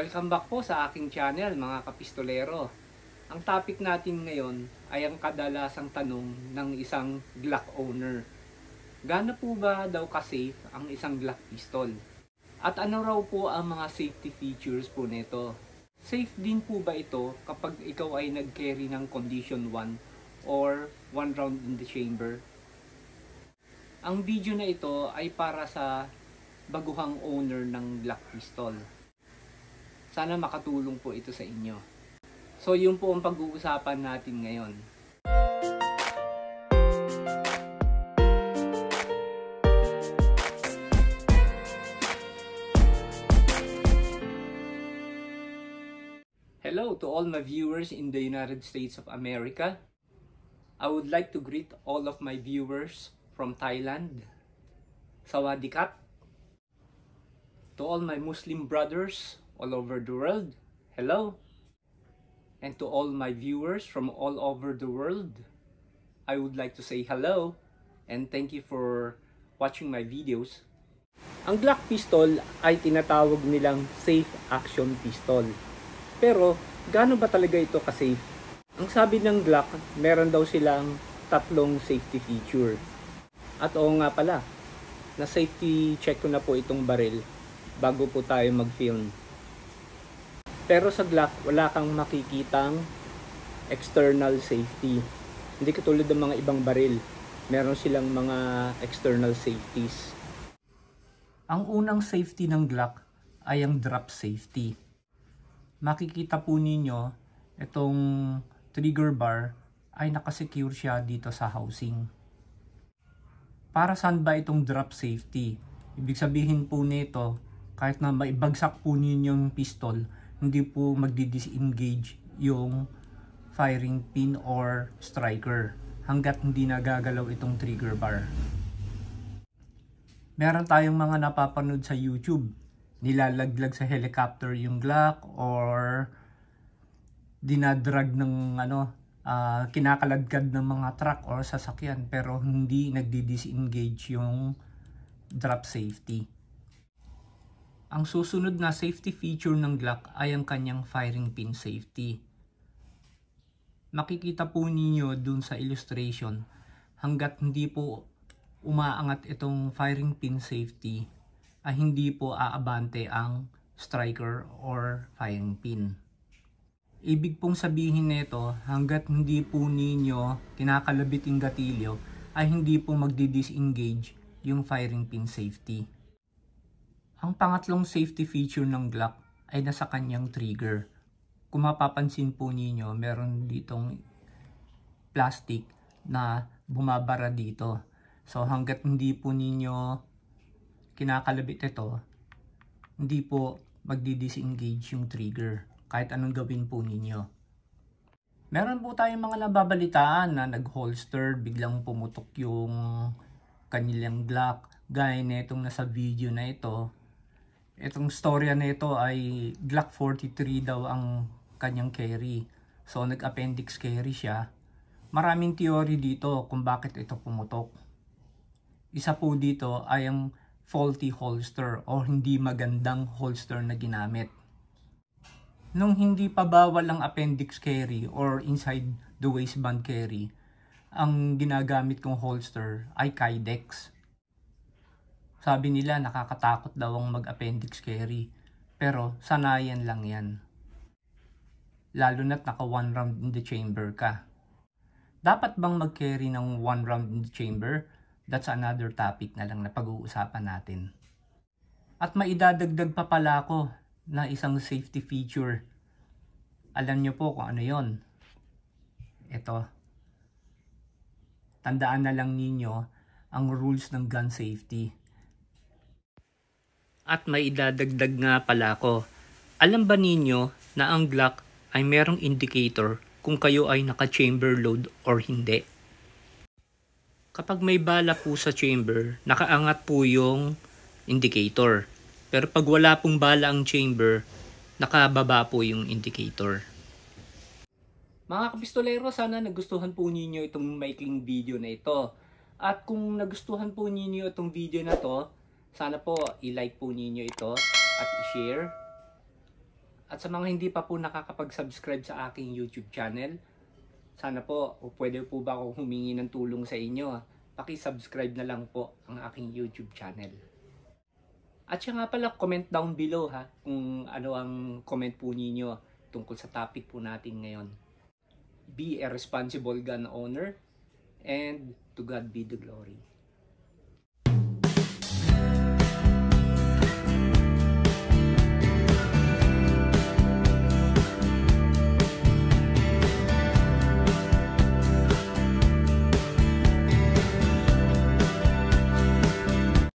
Welcome back po sa aking channel mga kapistolero. Ang topic natin ngayon ay ang kadalasang tanong ng isang Glock owner. Gaano po ba daw ka-safe ang isang Glock pistol? At ano raw po ang mga safety features po nito? Safe din po ba ito kapag ikaw ay nag-carry ng condition 1 or 1 round in the chamber? Ang video na ito ay para sa baguhang owner ng Glock pistol. Sana makatulong po ito sa inyo. So yun po ang pag-uusapan natin ngayon. Hello to all my viewers in the United States of America. I would like to greet all of my viewers from Thailand. Sawadee krap. To all my Muslim brothers all over the world, hello. And to all my viewers from all over the world, I would like to say hello and thank you for watching my videos. Ang Glock pistol ay tinatawag nilang safe action pistol. Pero gaano ba talaga ito ka-safe? Ang sabi ng Glock, meron daw silang 3 safety feature. At oo nga pala, na safety check ko na po itong baril bago po tayo mag-film. Pero sa Glock, wala kang makikitang external safety. Hindi katulad ng mga ibang baril. Meron silang mga external safeties. Ang unang safety ng Glock ay ang drop safety. Makikita po ninyo itong trigger bar ay nakasecure siya dito sa housing. Para saan ba itong drop safety? Ibig sabihin po nito, kahit na maibagsak po ninyo yung pistol, hindi po magdi-disengage yung firing pin or striker hanggat hindi nagagalaw itong trigger bar. Meron tayong mga napapanood sa YouTube, nilalaglag sa helicopter yung Glock or dinadrag ng kinakaladkad ng mga truck or sasakyan pero hindi nagdi-disengage yung drop safety. Ang susunod na safety feature ng Glock ay ang kanyang firing pin safety. Makikita po ninyo dun sa illustration, hanggat hindi po umaangat itong firing pin safety, ay hindi po aabante ang striker or firing pin. Ibig pong sabihin nito, hanggat hindi po ninyo kinakalabit yung gatilyo, ay hindi po magdi-disengage yung firing pin safety. Ang pangatlong safety feature ng Glock ay nasa kanyang trigger. Kung mapapansin po ninyo, meron ditong plastic na bumabara dito. So hanggat hindi po ninyo kinakalabit ito, hindi po magdi-disengage yung trigger kahit anong gawin po ninyo. Meron po tayong mga nababalitaan na nag-holster, biglang pumutok yung kanilang Glock. Gaya na itong nasa video na ito. Itong storya na ito ay Glock 43 daw ang kanyang carry. So nag-appendix carry siya. Maraming theory dito kung bakit ito pumutok. Isa po dito ay ang faulty holster o hindi magandang holster na ginamit. Nung hindi pa bawal ang appendix carry or inside the waistband carry, ang ginagamit kong holster ay Kydex. Sabi nila nakakatakot daw ang mag-appendix carry, pero sanayan lang yan. Lalo na't naka 1 round in the chamber ka. Dapat bang mag-carry ng 1 round in the chamber? That's another topic na lang na pag-uusapan natin. At maidadagdag pa pala ako na isang safety feature. Alam nyo po kung ano yon. Ito. Tandaan na lang ninyo ang rules ng gun safety. At maidadagdag nga pala ako. Alam ba ninyo na ang Glock ay merong indicator kung kayo ay naka-chamber load or hindi? Kapag may bala po sa chamber, nakaangat po yung indicator. Pero pag wala pong bala ang chamber, nakababa po yung indicator. Mga kapistolero, sana nagustuhan po ninyo itong maikling video na ito. At kung nagustuhan po ninyo itong video na to, sana po i-like po ninyo ito at i-share. At sa mga hindi pa po nakakapag-subscribe sa aking YouTube channel, sana po, o pwede po ba ako humingi ng tulong sa inyo? Paki-subscribe na lang po ang aking YouTube channel. At siya nga pala, comment down below ha, kung ano ang comment po ninyo tungkol sa topic po natin ngayon. Be a responsible gun owner, and to God be the glory.